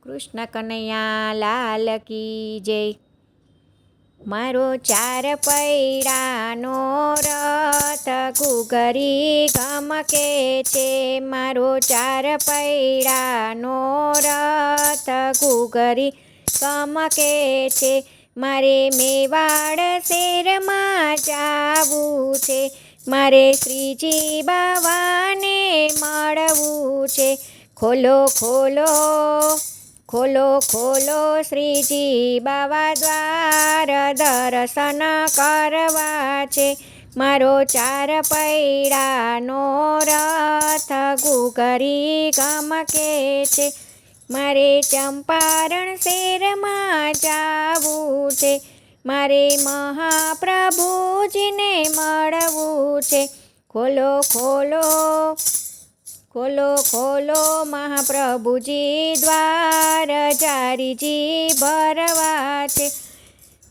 કૃષ્ણ કનૈયા લાલ કી જય। મારો ચાર પૈડાનો રથ ઘૂઘરી ગમકે છે। મારો ચાર પૈડાનો રથ ઘૂઘરી ગમકે છે। મારે મેવાડ શેરમાં જાવું છે। મારે શ્રીજી બાવાને મળવું છે। ખોલો ખોલો ખોલો ખોલો શ્રીજી બાવા દ્વાર, દર્શન કરવા છે। મારો ચાર પૈડાનો રથ ઘૂઘરી ગમકે છે। મારે ચંપારણ શેરમાં જાવું છે। મારે મહાપ્રભુજીને મળવું છે। ખોલો ખોલો ખોલો ખોલો મહાપ્રભુજી દ્વાર, જારીજી ભરવા છે।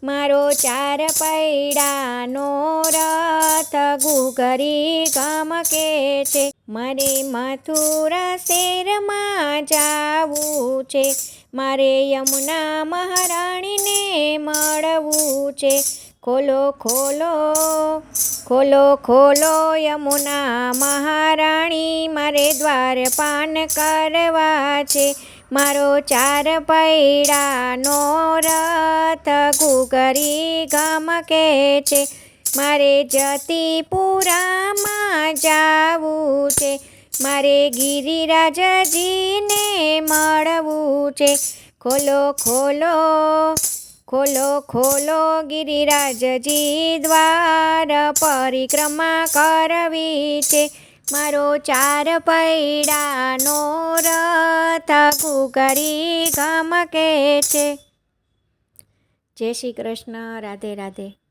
મારો ચાર પૈડાનો રથ ઘૂઘરી ગમકે છે। મારે મથુરા શેરમાં જાવું છે। મારે યમુના મહારાણીને મળવું છે। ખોલો ખોલો ખોલો ખોલો યમુના મહારાણી, મારે દ્વાર પાન કરવા છે। મારો ચાર પૈડાનો રથ ઘૂઘરી ગમકે છે। મારે જતીપુરામાં જાવું છે। મારે ગિરિરાજજીને મળવું છે। ખોલો ખોલો ખોલો ખોલો ગિરિરાજજી દ્વાર, પરિક્રમા કરવી છે। મારો ચાર પૈડાનો રથ ઘૂઘરી ગમકે છે। જય શ્રી કૃષ્ણ। રાધે રાધે।